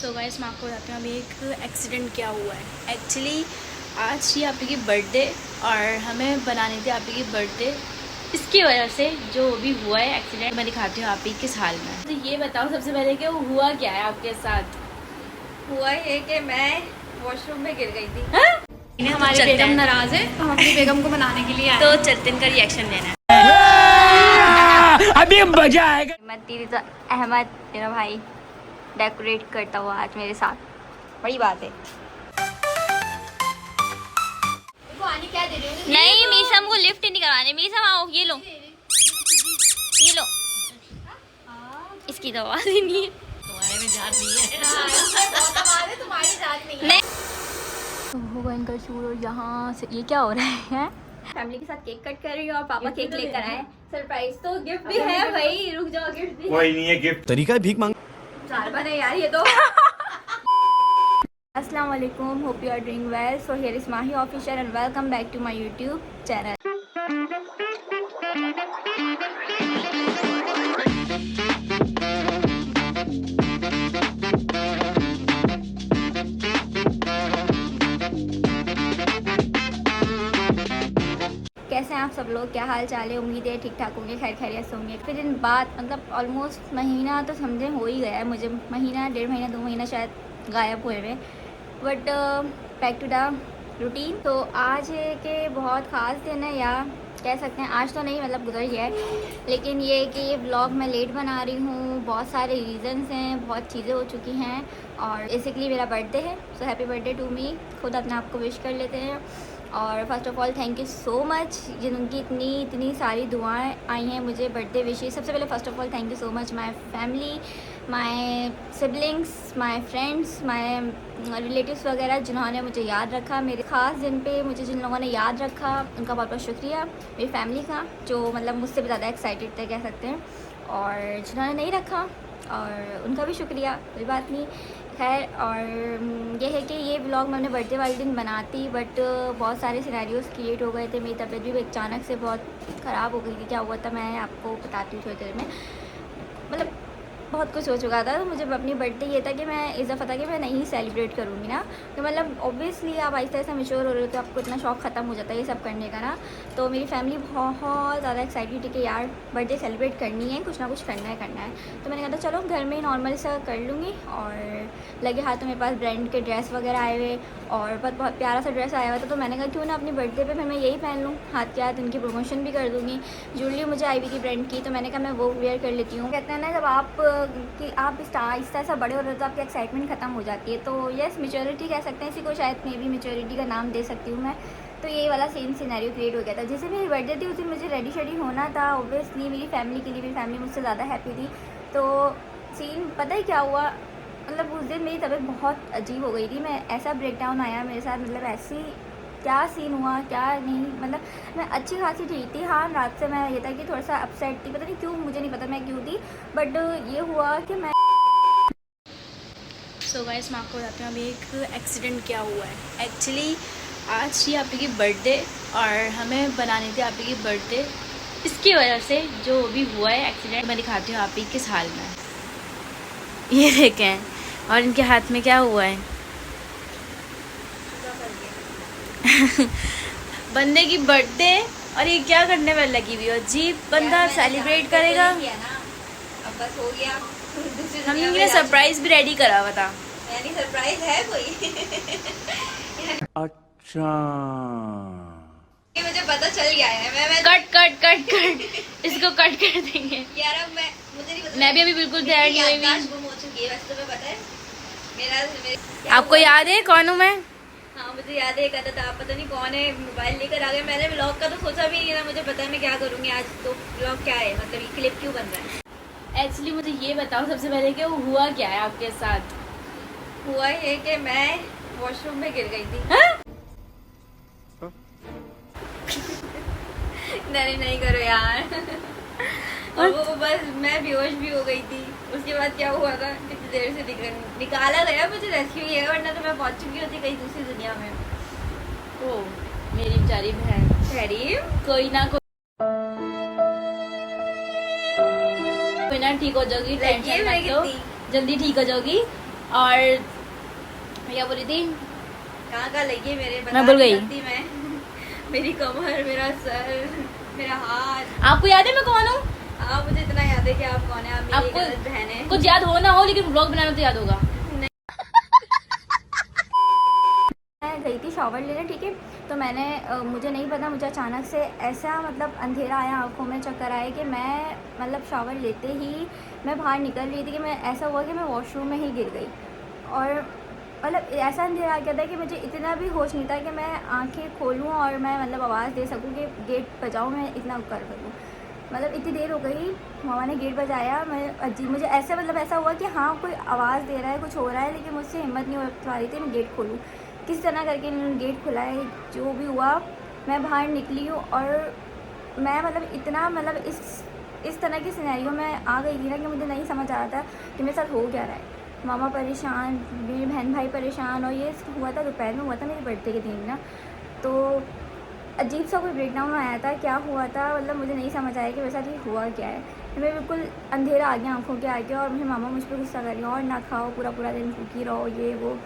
So guys मैं आपको बताती हूँ अभी एक एक्सीडेंट क्या हुआ है। एक्चुअली आज ही आपी की बर्थडे और हमें बनानी थी आपी की बर्थडे। इसकी वजह से जो भी हुआ है एक्सीडेंट मैं दिखाती हूँ आपी किस हाल में। तो ये बताओ सबसे पहले कि वो हुआ क्या है आपके साथ। हुआ ये कि मैं वॉशरूम में गिर गई थी। हमारी बेगम नाराज है तो हम अपनी बेगम को मनाने के लिए आए। तो चलते इनका रिएक्शन लेना है। अभी मजा आएगा। अहमद दीदी तो अहमद मेरा भाई डेकोरेट करता हुआ आज मेरे साथ, बड़ी बात है। क्या दे रही हो? नहीं मीसम को लिफ्ट नहीं करवाने। मीसम आओ, ये लो ये लो। इसकी तो आवाज ही नहीं है। तुम्हारे में जान नहीं है। तुम्हारी जात नहीं है। तो होगा इनका शूट और यहाँ से ये क्या हो रहा है। फैमिली के साथ केक कट कर रही हूँ और पापा केक लेकर आए। सरप्राइज तो गिफ्ट भी है भाई, रुक जाओ गिफ्ट भी कोई नहीं है गिफ्ट। तरीका भीख मांग साल भर है यार ये तो। अस्सलाम वालेकुम, hope you are doing well. So here is Mahi official and welcome back to my YouTube channel. कैसे हैं आप सब लोग, क्या हाल चाल है? उम्मीद है ठीक ठाक होंगे, खैर खैरियत से होंगे। फिर दिन बाद मतलब ऑलमोस्ट महीना तो समझे हो ही गया है, मुझे महीना 1.5 महीना 2 महीना शायद गायब हुए हुए। But back to the routine. तो आज है कि बहुत ख़ास दिन है, या कह सकते हैं आज तो नहीं, मतलब गुजर गया है। लेकिन ये है कि ये व्लॉग मैं लेट बना रही हूँ, बहुत सारे रीज़न्स हैं, बहुत चीज़ें हो चुकी हैं। और बेसिकली मेरा बर्थडे है, so happy birthday to me. खुद अपने आप को विश कर लेते हैं। और first of all thank you so much जिनकी इतनी सारी दुआएं आई हैं मुझे बर्थडे विशेष। सबसे पहले first of all thank you so much my family, my siblings, my friends, my relatives वगैरह जिन्होंने मुझे याद रखा। मेरे ख़ास दिन पे मुझे जिन लोगों ने याद रखा उनका बहुत बहुत शुक्रिया। मेरी फैमिली का जो मतलब मुझसे भी ज़्यादा एक्साइटेड थे कह सकते हैं, और जिन्होंने नहीं रखा और उनका भी शुक्रिया, कोई बात नहीं, खैर। और ये है कि ये व्लॉग मैंने बर्थडे वाले दिन बनाती, बट बहुत सारे सिनेरियोज़ क्रिएट हो गए थे। मेरी तबीयत भी अचानक से बहुत ख़राब हो गई थी। क्या हुआ था मैं आपको बताती हूँ थोड़ी देर में। मतलब बहुत कुछ हो चुका था, तो मुझे अपनी बर्थडे ये था कि मैं इस दफ़ा था कि मैं नहीं सेलिब्रेट करूँगी ना। तो मतलब ऑब्वियसली आप आहिस्ता आहिस्ता मैच्योर हो रहे हो तो आपको इतना शौक ख़त्म हो जाता है ये सब करने का ना। तो मेरी फैमिली बहुत ज़्यादा एक्साइटेड थी कि यार बर्थडे सेलिब्रेट करनी है, कुछ ना कुछ करना है। तो मैंने कहा था चलो घर में ही नॉर्मल सा कर लूँगी। और लगे हाथों मेरे पास ब्रांड के ड्रेस वगैरह आए हुए और बहुत प्यारा सा ड्रेस आया हुआ था। तो मैंने कहा क्यों ना अपनी बर्थडे पे फिर मैं यही पहन लूँ, हाथ के हाथ उनकी प्रमोशन भी कर दूँगी। ज्वेलरी मुझे आई हुई थी ब्रांड की, तो मैंने कहा मैं वो वेयर कर लेती हूँ। कहते हैं ना जब आप कि आप आहिस्ता ऐसा बड़े हो रहे हो तो आपकी एक्साइटमेंट ख़त्म हो जाती है। तो यस, मैच्योरिटी कह सकते हैं इसी को, शायद मे भी मैच्योरिटी का नाम दे सकती हूँ मैं। तो यही वाला सेम सिनेरियो क्रिएट हो गया था। जैसे मेरी बर्थडे थी उस दिन मुझे रेडी शेडी होना था ऑब्वियसली मेरी फैमिली के लिए, मेरी फैमिली मुझसे ज़्यादा हैप्पी थी। तो सीन पता ही क्या हुआ, मतलब उस दिन मेरी तबीयत बहुत अजीब हो गई थी। मैं ऐसा ब्रेकडाउन आया मेरे साथ, मतलब ऐसी क्या सीन हुआ क्या नहीं, मतलब मैं अच्छी खासी ठीक थी। हाँ रात से मैं ये था कि थोड़ा सा अपसेट थी, पता नहीं क्यों, मुझे नहीं पता मैं क्यों थी। बट ये हुआ कि मैं सो गाइस मैं आपको बताती हूँ अभी एक एक्सीडेंट क्या हुआ है। एक्चुअली आज ही आपकी की बर्थडे और हमें बनानी थी आपकी की बर्थडे। इसकी वजह से जो भी हुआ है एक्सीडेंट मैं दिखाती हूँ आपकी किस हाल में। ये देखें, और इनके हाथ में क्या हुआ है। बंदे की बर्थडे और ये क्या करने में लगी हुई हो। अजीब बंदा सेलिब्रेट करेगा। अब बस हो गया। हमने सरप्राइज भी रेडी करा हुआ था। यानी सरप्राइज है कोई। अच्छा ये मुझे पता चल गया है। मैं कट इसको कट कर देंगे यार। अब मुझे नहीं पता। मैं भी अभी बिल्कुल तैयार नहीं हुई। याददाश्त गुम हो चुकी है वैसे, तुम्हें पता है मेरा आपको याद है कौन हूँ मैं? हाँ मुझे याद है, कहता था आप पता नहीं कौन है, मोबाइल लेकर आ गए। मैंने व्लॉग का तो सोचा भी नहीं था, मुझे पता है मैं क्या करूँगी आज। तो व्लॉग क्या है, मतलब ये क्लिप क्यों बन रहा है? एक्चुअली मुझे ये बताओ सबसे पहले कि वो हुआ क्या है आपके साथ। हुआ ये कि मैं वॉशरूम में गिर गई थी। नहीं करो यार। और वो बस मैं बेहोश भी हो गई थी। उसके बाद क्या हुआ था, कितनी देर से निकाला गया, मुझे रेस्क्यू किया, वरना तो मैं पहुंच चुकी होती कहीं दूसरी दुनिया में। ओ मेरी बेचारी बहन। कोई ना ठीक हो जाओगी, टेंशन मत लो, जल्दी ठीक हो जाओगी। और भैया बोली थी कहाँ लगी मेरे मैं भूल गई। मैं मेरी कमर, मेरा सर, मेरा हाथ। आपको याद है मैं कौन हूँ? आप मुझे इतना याद है कि आप कौन है। आप मेरी आपको गलत बहन है। कुछ याद हो ना हो, लेकिन व्लॉग बनाना तो याद होगा। मैं गई थी शॉवर लेने, ठीक है। तो मैंने मुझे नहीं पता, मुझे अचानक से ऐसा मतलब अंधेरा आया, आंखों में चक्कर आए कि मैं मतलब शॉवर लेते ही मैं बाहर निकल रही थी कि मैं ऐसा हुआ कि मैं वॉशरूम में ही गिर गई। और मतलब ऐसा अंधेरा आ गया था कि मुझे इतना भी होश नहीं था कि मैं आंखें खोलूं और मैं मतलब आवाज़ दे सकूं कि गेट बजाऊं, मैं इतना कर करूँ। मतलब इतनी देर हो गई, मामा ने गेट बजाया, मैं अजीब, मुझे ऐसा मतलब ऐसा हुआ कि हाँ कोई आवाज़ दे रहा है, कुछ हो रहा है, लेकिन मुझसे हिम्मत नहीं हो पा रही थी मैं गेट खोलूँ। किस तरह करके इन्होंने गेट खुला है, जो भी हुआ मैं बाहर निकली हूँ। और मैं मतलब इतना मतलब इस तरह की सिनेरियो में आ गई थी ना कि मुझे नहीं समझ आ रहा था कि मेरे साथ हो क्या रहा है। मामा परेशान, मेरी बहन भाई परेशान, और ये हुआ था दोपहर में, हुआ था मेरे बर्थडे के दिन ना। तो अजीब सा कोई ब्रेकडाउन आया था, क्या हुआ था मतलब मुझे नहीं समझ आया कि मेरे साथ ये हुआ क्या है। मैं बिल्कुल अंधेरा आ गया आंखों के आगे, और मेरे मामा मुझ पर गुस्सा कर रही हैं और ना खाओ, पूरा पूरा दिन भूखी रहो, ये वो।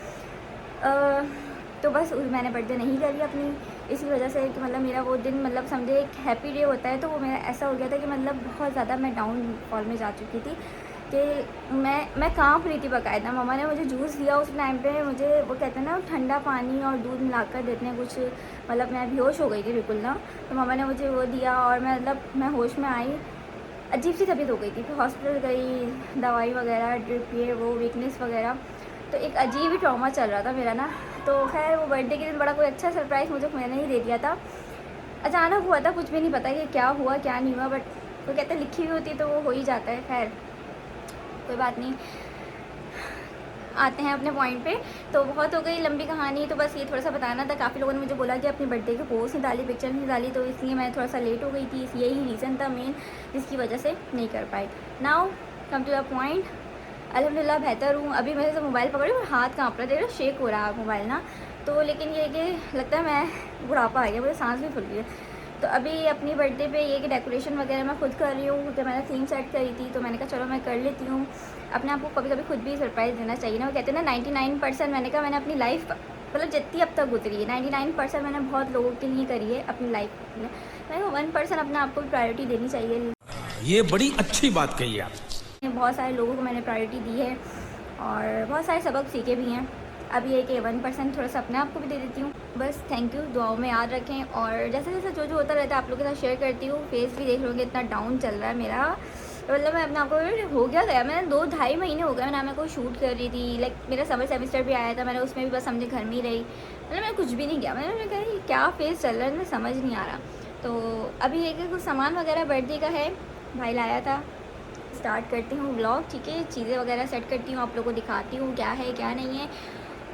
तो बस मैंने बर्थडे नहीं करी अपनी, इसी वजह से कि मतलब मेरा वो दिन मतलब समझे एक हैप्पी डे होता है, तो वो मेरा ऐसा हो गया था कि मतलब बहुत ज़्यादा मैं डाउनफॉल में जा चुकी थी कि मैं काँप रही थी बाकायदा। मम्मा ने मुझे जूस दिया उस टाइम पे, मुझे वो कहते हैं ना ठंडा पानी और दूध मिलाकर देते हैं कुछ, मतलब मैं बेहोश हो गई थी बिल्कुल ना। तो मम्मा ने मुझे वो दिया और मैं मतलब मैं होश में आई, अजीब सी तबीयत हो गई थी। फिर हॉस्पिटल गई, दवाई वगैरह, ड्रिप, ये वो, वीकनेस वगैरह, तो एक अजीब ही ट्रॉमा चल रहा था मेरा ना। तो खैर वो बर्थडे के दिन बड़ा कोई अच्छा सरप्राइज़ मुझे मैंने ही दे दिया था, अचानक हुआ था, कुछ भी नहीं पता कि क्या हुआ क्या नहीं हुआ, बट वो कहते हैं लिखी हुई होती तो वो हो ही जाता है। खैर कोई बात नहीं, आते हैं अपने पॉइंट पे। तो बहुत हो गई लंबी कहानी, तो बस ये थोड़ा सा बताना था। काफ़ी लोगों ने मुझे बोला कि अपनी बर्थडे की पोस्ट नहीं डाली, पिक्चर नहीं डाली, तो इसलिए मैं थोड़ा सा लेट हो गई थी, यही रीज़न था मेन जिसकी वजह से नहीं कर पाई। Now come to the point, अल्हम्दुलिल्लाह बेहतर हूँ। अभी मेरे से मोबाइल पकड़ी और हाथ काँप रहा है, देख रहा शेक हो रहा है मोबाइल ना। तो लेकिन ये कि लगता है मैं बुढ़ापा आ गया, मुझे सांस भी फूल गई है। तो अभी अपनी बर्थडे पे ये कि डेकोरेशन वगैरह मैं खुद कर रही हूँ, जब मैंने थीम सेट करी थी तो मैंने कहा चलो मैं कर लेती हूँ। अपने आप को कभी कभी खुद भी सरप्राइज़ देना चाहिए ना। वो कहते हैं ना 99%, मैंने कहा मैंने अपनी लाइफ मतलब जितनी अब तक गुजरी है 99% मैंने बहुत लोगों के लिए करी है अपनी लाइफ में। मैंने 1% अपने आप को भी प्रायोरिटी देनी चाहिए। ये बड़ी अच्छी बात कही आप। बहुत सारे लोगों को मैंने प्रायोरिटी दी है और बहुत सारे सबक सीखे भी हैं। अब ये कि 1% थोड़ा सा अपने आप को भी दे देती हूँ। बस थैंक यू, दुआओं में याद रखें। और जैसे जैसे जो होता रहता है आप लोगों के साथ शेयर करती हूँ। फेस भी देख लोगे इतना डाउन चल रहा है मेरा, मतलब मैं अपने आप को हो गया मैंने 2-2.5 महीने हो गए ना मैं कोई शूट कर रही थी। लाइक मेरा समर सेमेस्टर भी आया था, मैंने उसमें भी बस समझे घर में ही रही, मतलब मैं कुछ भी नहीं किया। मैंने कहा क्या फेस चल रहा है, मुझे समझ नहीं आ रहा। तो अभी ये कि कुछ सामान वगैरह बर्थडे का है, भाई लाया था। स्टार्ट करती हूँ व्लॉग, ठीक है। चीज़ें वगैरह सेट करती हूँ, आप लोगों को दिखाती हूँ क्या है क्या नहीं है,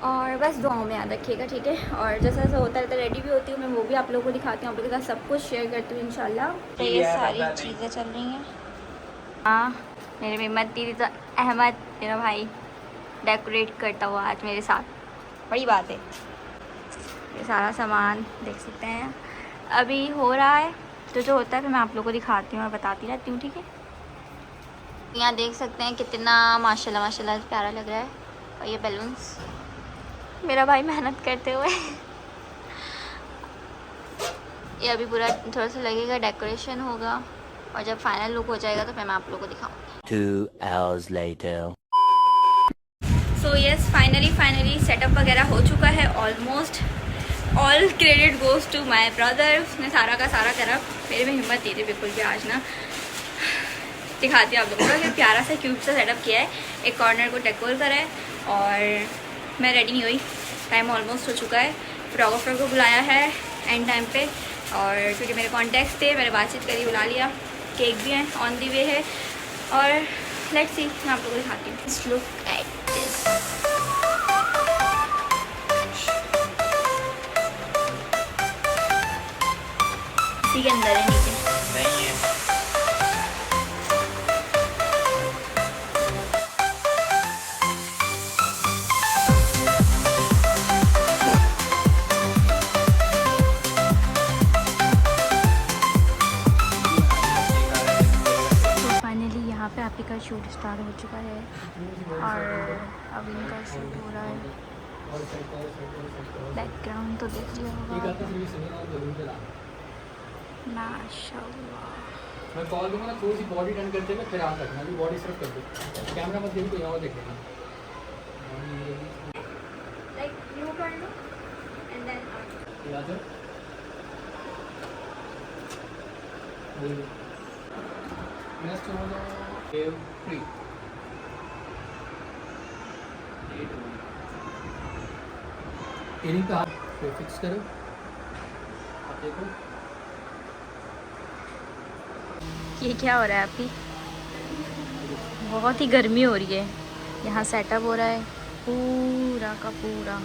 और बस दुआओं में याद रखिएगा, ठीक है। और जैसा जैसा होता रहता है रेडी भी होती हूँ मैं, वो भी आप लोगों को दिखाती हूँ, आप लोगों के साथ सब कुछ शेयर करती हूँ इंशाल्लाह। तो ये सारी चीज़ें चल रही हैं। हाँ, मेरे मेहमत दीदी तो अहमद मेरा भाई डेकोरेट करता हुआ आज मेरे साथ, बड़ी बात है। ये सारा सामान देख सकते हैं अभी हो रहा है, तो जो होता है फिर मैं आप लोगों को दिखाती हूँ और बताती रहती हूँ, ठीक है। यहाँ देख सकते हैं कितना माशाल्लाह माशाल्लाह प्यारा लग रहा है। और ये बैलून्स मेरा भाई मेहनत करते हुए ये अभी पूरा थोड़ा सा लगेगा, डेकोरेशन होगा, और जब फाइनल लुक हो जाएगा तो फिर मैं आप लोगों को दिखाऊंगी। 2 hours later. So yes, finally setup वगैरह हो चुका है almost. All credit goes to my brother, उसने सारा का सारा करा। मेरे में हिम्मत नहीं थी बिल्कुल भी आज ना। दिखाती हूँ आप लोगों को कि प्यारा सा क्यूट सा सेटअप किया है। एक कॉर्नर को डेकोर करा है और मैं रेडी नहीं हुई, टाइम ऑलमोस्ट हो चुका है। फोटोग्राफर को बुलाया है एंड टाइम पे, और क्योंकि मेरे कॉन्टैक्ट्स थे, मैंने बातचीत करी, बुला लिया। केक भी है, ऑन दी वे है, और लेट्स सी मैं आप लोगों को दिखाती हूँ। Let's look at this. इसी के अंदर है, नीचे नहीं है। फाइनली यहाँ पे आपके का शूट स्टार्ट हो चुका है, और अब इनका शूट हो रहा है। बैकग्राउंड तो देख लिया होगा माशाल्लाह। मैं कॉल दूंगा ना, थोड़ी सी बॉडी टर्न करते हुए फिर आ सकना, अभी बॉडी सिर्फ कर दो, कैमरा मत देखो, यहाँ और देख लेना। लाइक यू कर लो एंड देन याद है नेक्स्ट हो जाओ वेव फ्री इनिंग पे हाथ फिक्स करो, आप देखो ये क्या हो रहा है आपकी? बहुत ही गर्मी हो रही है। यहाँ सेटअप हो रहा है पूरा का पूरा।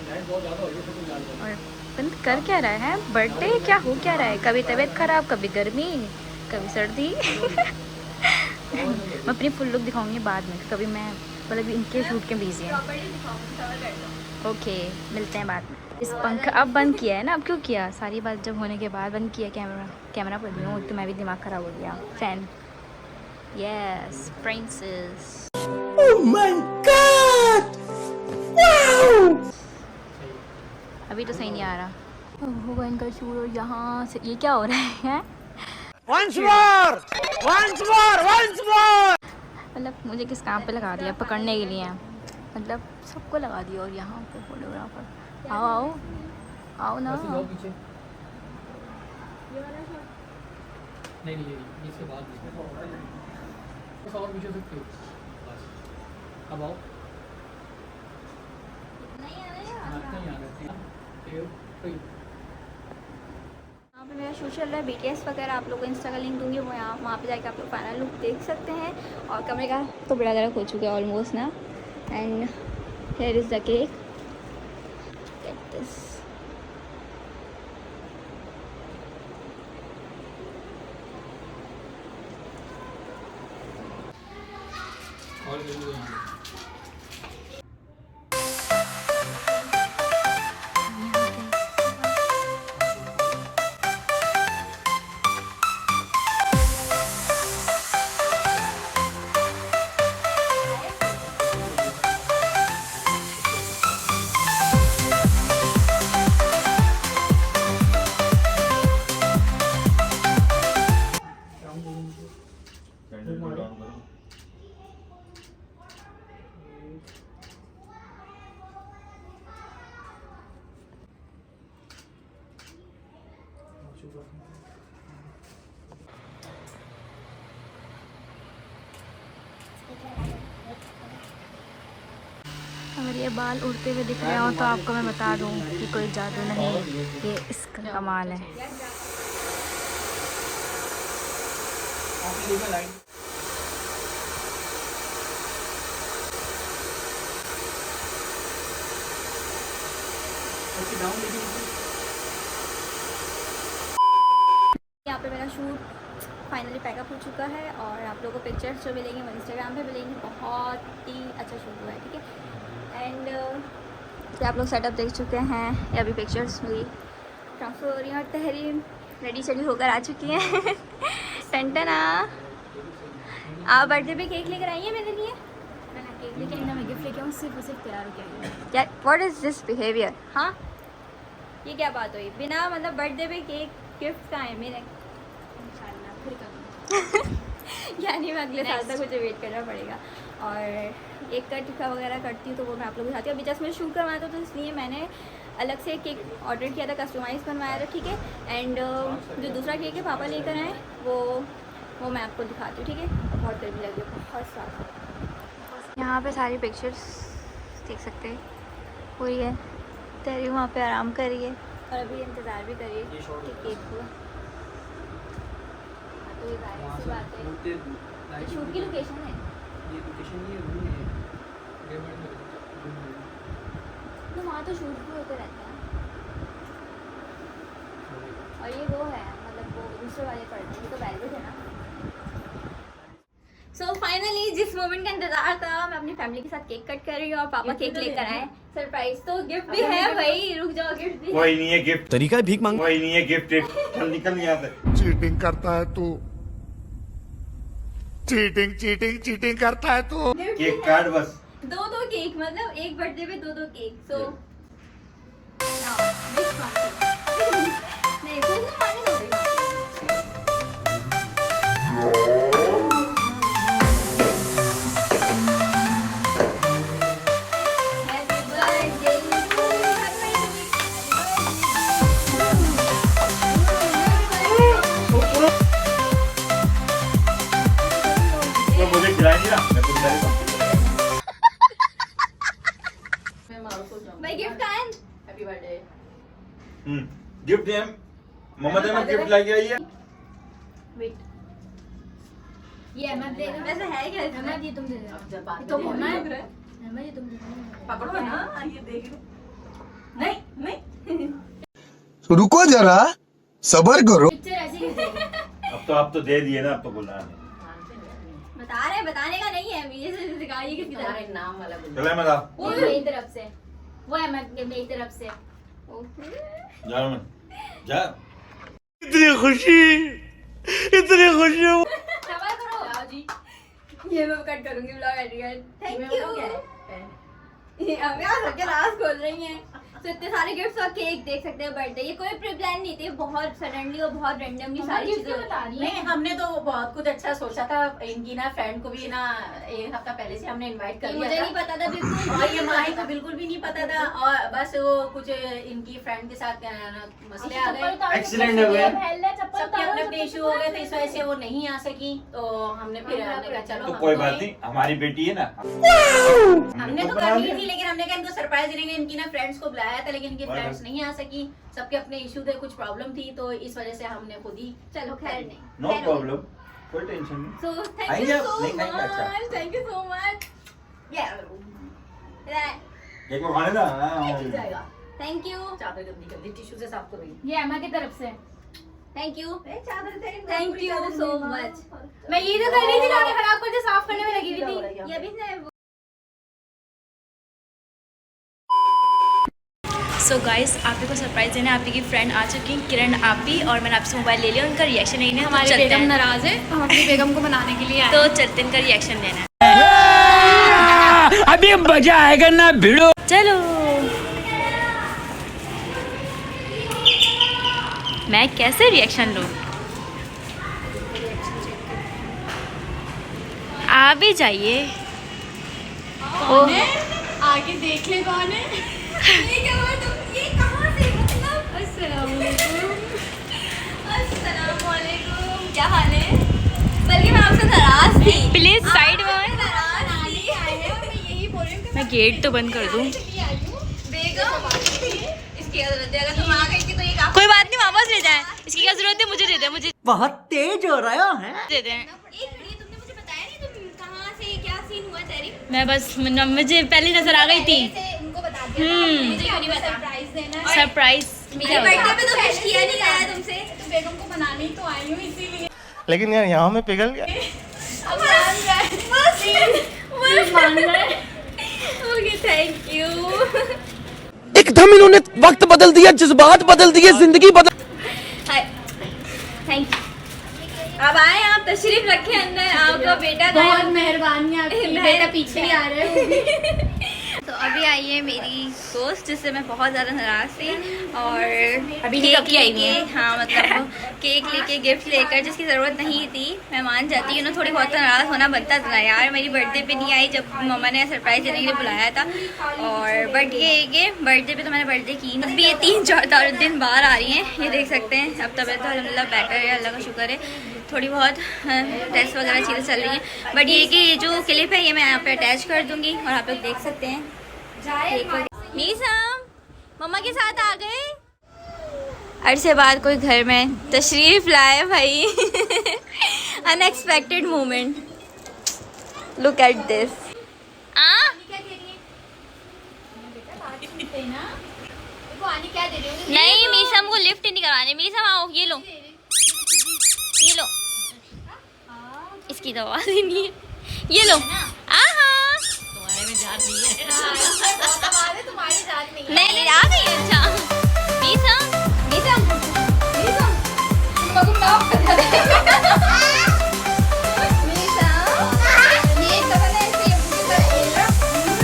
लाइट बहुत ज़्यादा हो रही है, तो लाल हो और बंद कर क्या रहा है? बर्थडे क्या हो क्या रहा है? कभी तबीयत खराब, कभी गर्मी, कभी सर्दी। मैं अपनी फुल लुक दिखाऊंगी बाद में, कभी मैं मतलब इनके शूट के बिजी हैं। ओके, मिलते हैं बाद में। इस पंखा अब बंद किया है ना, अब क्यों किया? सारी बात जब होने के बाद बंद किया कैमरा पर भी हूँ तो मैं भी दिमाग ख़राब हो गया। Fan yes princess. Oh my God, wow. अभी तो सही नहीं आ रहा होगा इनका शूट। और यहाँ से ये क्या हो रहा है? Once more, once more, once more. मतलब मुझे किस काम पे लगा दिया? पकड़ने के लिए, मतलब सबको लगा दिया। और यहाँ पे फोटोग्राफर, आओ आओ आओ ना। जाओ पीछे, नहीं नहीं ये इसके बाद बस और पीछे सकते हो बस। अब आओ, आते हैं वेव फ्री। यहाँ पे मेरा शूट चल रहा है BTS वगैरह। आप लोगों को इंस्टा का लिंक दूंगी, वो यहाँ वहाँ पे जाके आप लोग फाइनल लुक देख सकते हैं। और कमरे का तो बड़ा गर्क हो चुका है ऑलमोस्ट ना। And here is the cake, get this. और ले लो यहाँ पे। अगर ये बाल उड़ते हुए दिख रहे हो तो आपको मैं बता दूं कि कोई जादू नहीं, ये इसका कमाल है। यहाँ पे मेरा शूट फाइनली पैकअप हो चुका है और आप लोगों को पिक्चर्स जो मिलेंगे वो इंस्टाग्राम पे मिलेंगे। बहुत ही अच्छा शूट हुआ है, ठीक है। एंड ये आप लोग सेटअप देख चुके हैं, ये अभी पिक्चर्स मेरी ट्रांसफर हो रही हैं और तहरीन रेडी शेडी होकर आ चुकी हैं। टनटना, आप बर्थडे पे केक लेकर आई हैं मेरे लिए? मैंने केक लेके आई ना, मैं गिफ्ट लेके आऊँ, सिर्फ तैयार हो गया। क्या व्हाट इज़ दिस बिहेवियर? हाँ, ये क्या बात हुई? बिना मतलब बर्थडे पे केक गिफ्ट का है मेरे। यानी मैं अगले साल तक मुझे वेट करना पड़ेगा। और एक का टिक्का वगैरह करती हूँ तो वो मैं आप लोगों के साथ ही। अभी जस्ट मैं शूट करवाया था तो इसलिए मैंने अलग से केक ऑर्डर किया था, कस्टमाइज़ बनवाया था, ठीक है। एंड जो दूसरा केक है पापा लेकर आए वो मैं आपको दिखाती हूँ, ठीक है। बहुत गर्मी लगी है, बहुत सारा। यहाँ पे सारी पिक्चर्स देख सकते हैं, पूरी है। तेरी वहाँ पे आराम कर रही है और अभी इंतज़ार भी कर रही है कि केक हुआ। तो ये जाहिर सी बात है, ये शूट की लोकेशन है। ये लोकेशन ये रूम है, तो वहाँ तो शूट भी होते रहते हैं और ये वो है मतलब वो दूसरे वाले पढ़ते हैं, ये तो वेलवेट है ना। सो फाइनली जिस मोमेंट का इंतजार था, मैं अपनी फैमिली के साथ केक कट कर रही हूँ और पापा केक लेकर आए। सरप्राइज तो गिफ्ट भी है भाई, रुक जाओ, गिफ्ट भी कोई नहीं है गिफ्ट, तरीका है भीख मांग। कोई नहीं है गिफ्ट, चल निकल यहाँ से। चीटिंग करता है तू, चीटिंग चीटिंग चीटिंग करता है तू। केक काट बस। दो केक, मतलब एक बर्थडे पे दो केक। सो नहीं कुछ ना माने दो। तो मुझे खिलाई नहीं ना, मैं खुद जा रहा हूँ। भाई गिफ्ट कहाँ है? Happy birthday. गिफ्ट है मम्मा ने मैं गिफ्ट लाके आई है। वेट, ये अहमद देगा। वैसे है क्या इसमें? अहमद ये तुम दे दो। जब बात तो में मम्मा लग रहा है। अहमद ये तुम दे दो। पकड़ो ना, ये देख लो। नहीं नहीं रुको जरा, सबर करो। पिक्चर ऐसे ही देगा। अब तो दे दिए ना, अब तो बोलना नहीं। बता रहे हैं, बताने का नहीं है, मुझे से सिखाइए किसी तुम्हारा तरह। एक नाम वाला बोल। चले मजा। वो मेरी तरफ से, वो अहमद के मेरी तरफ से। जा मैं जा। इतनी खुशी। सवाल करो। आओ जी। ये मैं कट करूंगी ब्लॉग एडिट। थैंक तुम्हें यू। बताओ क्या है? हमें आ सबके राज खोल रही हैं। तो इतने सारे गिफ्ट्स और केक देख सकते हैं बर्थडे। ये कोई प्री प्लान नहीं थे, बहुत सडनली और बहुत रैंडमली सारी गिफ्ट चीजें बता रही नहीं, है। हमने तो बहुत कुछ अच्छा सोचा था। इनकी ना फ्रेंड को भी ना एक हफ्ता पहले से हमने इनवाइट कर मुझे लिया नहीं था। पता था बिल्कुल। और ये माही को बिल्कुल भी नहीं पता था, और बस वो कुछ इनकी फ्रेंड के साथ मसले आ गए। एक्सीडेंट हो गया। सबके अपने अपने इशू हो गए थे, इस वजह से वो नहीं आ सकी। तो हमने फिर हमने कहा चलो तो हम कोई तो बात नहीं, हमारी बेटी है ना। हमने तो बना करनी लिया। थी, लेकिन हमने कहा इनको सरप्राइज देने के लिए इनकी ना फ्रेंड्स को बुलाया था, लेकिन इनकी फ्रेंड्स नहीं आ सकी। सबके अपने इशू थे, कुछ प्रॉब्लम थी, तो इस वजह से हमने खुद ही। चलो खैर नहीं। नो प्रॉब्लम, कोई टेंशन नहीं। सो थैंक आएंगे यू आप? सो नहीं खाएंगे? अच्छा। Much. Thank you so much. Cake को खाने ना। जाएगा। Thank you. चादर गंदी कर दी, टिश्यू से साफ करो। ये अहमद की तरफ से। Thank you. चादर थैंक यू सो मच। मैं ये तो कर रही थी, खाना खराब करके साफ करने में लगी हुई थी। ये भी इसने सो गाइस, आपी को सरप्राइज देने आपी की फ्रेंड आ चुकी हैं, किरण आपी, और मैंने आपसे मोबाइल ले लिया। उनका रिएक्शन लेना है। हमारी बेगम नाराज है, हम अपनी बेगम को मनाने के लिए आए, तो चलते हैं, इनका रिएक्शन लेना है। अभी मजा आएगा ना भिड़ो। चलो। मैं कैसे रिएक्शन लूँ? आ भी जाइए। आगे देख ले कौन है। ये क्या हुआ? तुम ये कहाँ से मतलब? अस्सलाम वालेकुम। अस्सलाम वालेकुम। क्या हाल है? बल्कि मैं आपसे नाराज थी। प्लीज साइड में। नाराज थी। मैं यही बोल रही हूँ कि मैं गेट तो बंद कर दूँ। मैं आई हूँ। बेगम इसकी क्या जरूरत है? अगर तुम आ गई थी तो ये काम कोई बात नहीं, वापस ले जाए। इसकी क्या जरूरत है? मुझे दे दे, मुझे बहुत तेज हो रहा है। दे दे। एक मिनट, तुमने मुझे बताया नहीं तुम कहाँ से क्या सीन हुआ तेरी? मैं बस मुझे पहली नजर आ गई थी। से उनको बता दिया था। मुझे क्यों नहीं पता? सरप्राइज देना है। सरप्राइज। मेरे बर्थडे पे तो विश किया नहीं गया तुमसे। तो बेगम को बनाने ही तो आई हूँ, इसीलिए। लेकिन यार यहाँ में पिघल गया। अब मान रहा है। मान रहा है। Okay thank you. एकदम इन्होंने वक्त बदल दिया, जज्बात बदल दिए, जिंदगी बदल। Thank you. अब आए आप, तशरीफ रखे अंदर। आपका बेटा बहुत मेहरबानी आपकी। बेटा पीछे ही आ रहे हो। तो अभी आई है मेरी दोस्त, जिससे मैं बहुत ज़्यादा नाराज़ थी, और अभी केक कब की आई लेके, हाँ मतलब केक लेके, गिफ्ट लेकर, जिसकी ज़रूरत नहीं थी। मैं मान जाती हूँ ना, थोड़ी बहुत तो नाराज़ होना बनता था यार। मेरी बर्थडे पे नहीं आई जब मम्मा ने सरप्राइज देने के लिए बुलाया था, और बर्थडे पे तो मैंने बर्थडे की। अभी ये 3-4 दिन बाहर आ रही हैं, ये देख सकते हैं। अब तबीयत तो अल्हम्दुलिल्लाह बेटर है, अल्लाह का शुक्र है। थोड़ी बहुत टेस्ट वगैरह चीज़ें चल रही हैं, बट ये कि ये जो क्लिप है ये मैं यहाँ पे अटैच कर दूँगी, और आप लोग देख सकते हैं। मीसम मम्मा के साथ आ गए। अरसे बाद कोई घर में तशरीफ लाए भाई। Unexpected moment. Look at this. नहीं मीसम को लिफ्ट नहीं करवाने। मीसम आओ, ये लो, ये लो। इसकी तो आवाज ही नहीं है। ये लो। तुम्हारे में जान नहीं है। तुम्हारी जान नहीं है। नहीं आ गई है। अच्छा मीसम मीसम मीसम मगु नॉक कर दे। मीसम ये तो पता है ऐसे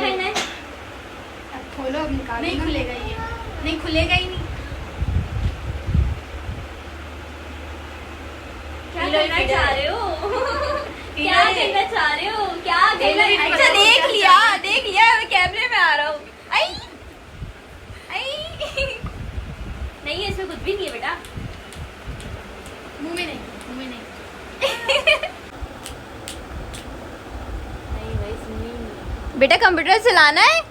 पहना है? खोलो अब निकालो। नहीं खुलेगा ये, नहीं खुलेगा ही नहीं। क्या करना चाह रहे हो? क्या करना चाह रहे हो? क्या करना? अच्छा देख लिया मैं कैमरे में आ रहा हूँ। आई नहीं है, इसमें कुछ भी नहीं है बेटा। मुंह में नहीं, मुंह में नहीं। बेटा कंप्यूटर चलाना है?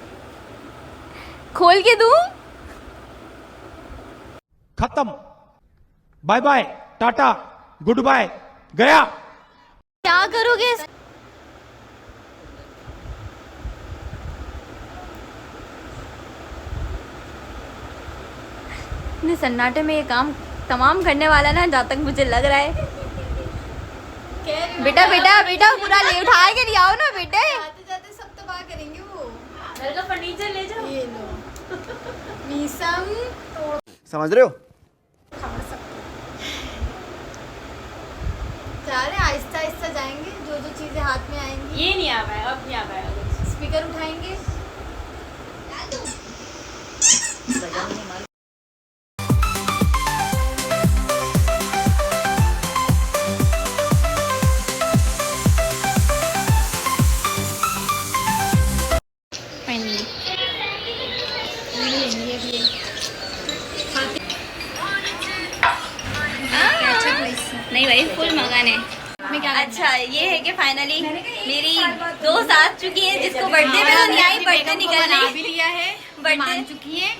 खोल के दूं? खत्म, bye bye, tata, goodbye, गया। क्या करोगे? इतने सन्नाटे में ये काम तमाम करने वाला ना, जहाँ तक मुझे लग रहा है। बेटा पूरा ले उठा के ले आओ ना बेटे। जाते जाते सब तबाह करेंगे वो। घर का फर्नीचर ले जाओ। ये लो मीसम। समझ रहे हो? जा रहे हैं, आहिस्ता आहिस्ता जाएंगे। जो जो चीजें हाथ में आएंगी। ये नहीं आ पाएगा, अब नहीं आ पाएगा कुछ। स्पीकर उठाएंगे। नहीं भाई फुल मगन है। अच्छा ये है कि फाइनली मेरी दोस्त आ चुकी है, जिसको बर्थडे में तो नहीं आई, बर्थडे निकलने भी लिया है, बर्थडे मान चुकी है।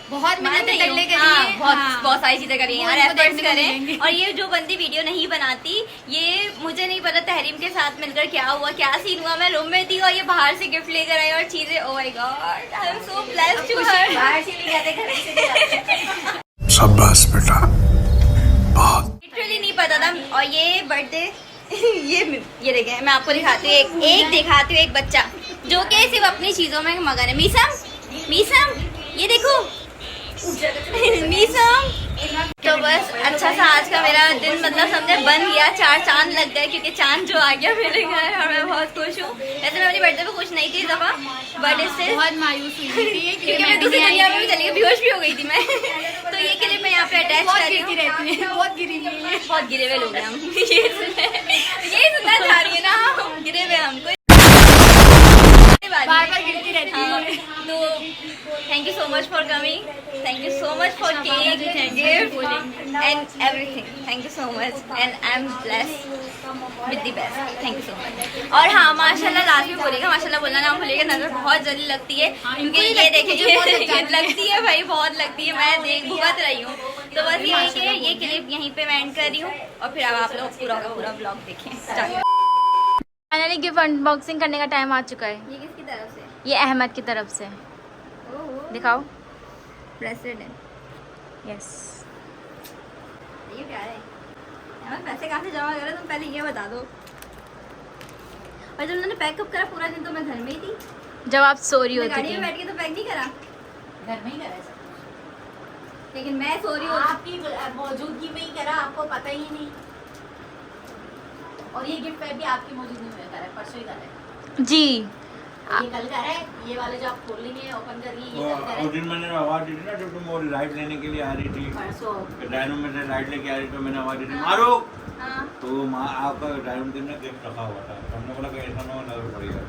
बहुत मेहनत मानती करने के हूँ। हाँ, लिए बहुत सारी चीजें करी हैं यार, वो एफर्ट्स देखने को करें। मिलेंगे। और ये जो बंदी वीडियो नहीं बनाती, ये मुझे नहीं पता तहरीम के साथ मिलकर क्या हुआ, क्या सीन हुआ। मैं रूम में थी और ये बाहर से गिफ्ट लेकर आई और चीजें। Oh my God, I am so blessed to her. बाहर से ले जाते, घर से ले जाते। शाबाश बेटा, बहुत लिटरली नहीं पता था। और ये बर्थडे ये देखें, मैं आपको दिखाती हूँ एक दिखाती हूँ एक बच्चा जो कि सिर्फ अपनी चीजों में मगन है। मीसम ये देखो मीसम। तो बस अच्छा सा आज का मेरा दिन मतलब समझे बन गया, 4 चांद लग गए, क्योंकि चांद जो आ गया मेरे घर और मैं बहुत खुश हूँ। वैसे मैं अपनी बर्थडे पे खुश नहीं थी इस दफा, बट इससे बहुत मायूस हुई थी क्योंकि मैं दूसरी दुनिया में भी चली गई, बेहोश भी हो गई थी मैं। तो ये क्लिप मैं यहाँ पे अटैच कर रही हूँ। रहती है, बहुत गिरी हुई है। बहुत गिरे हुए लोग हैं हम। ये सुनना चाह रही है ना, हम गिरे हुए हमको बार गिरती रहती है। तो thank you so much for coming, thank you so much for cake, gift and everything. Thank you so much and I am blessed with the best. Thank you so much. और हाँ माशाल्लाह लास्ट में बोलेगा, माशाल्लाह बोलना ना भूलिएगा, नजर बहुत जल्दी लगती है क्योंकि ये देखिए लगती है भाई, बहुत लगती है। मैं देख भुगत रही हूँ। तो बस ये है कि ये क्लिप यहीं पे मैं एंड कर रही हूँ और फिर अब आप लोग पूरा का पूरा ब्लॉग देखें। फाइनली गिफ्ट अनबॉक्सिंग करने का टाइम आ चुका है। ये किसकी तरफ से? ये अहमद की तरफ से। दिखाओ। प्रेसिडेंट। यस। ये क्या है यार, पैसे कहाँ से जमा करे तुम पहले ये बता दो। और जब उन्होंने पैकअप करा पूरा दिन तो मैं घर में ही थी, जब आप सो रही मैं होती गाड़ी में थी। बैठ के तो पैक नहीं करा, घर में ही करा सब कुछ। लेकिन मैं सो रही हूँ। आपकी मौजूदगी में ही करा, आपको पता ही नहीं। और ये गिफ्ट भी आपकी मौजूदगी में करा है, परसों ही करा है। जी ये कल करा है, ये वाले जो आप खोलेंगे ओपन करिए, ये कल करा उस है। दिन मैंने आवाज दी थी ना, जब तुम वो राइड लेने के लिए आ रही थी, परसों डायनो में से राइड लेके आ रही, तो मैंने आवाज दी थी मारो। हाँ। तो आपका डायनो दिन में गिफ्ट रखा हुआ था, तो हमने बोला कि ऐसा ना हो, नजर पड़ेगा।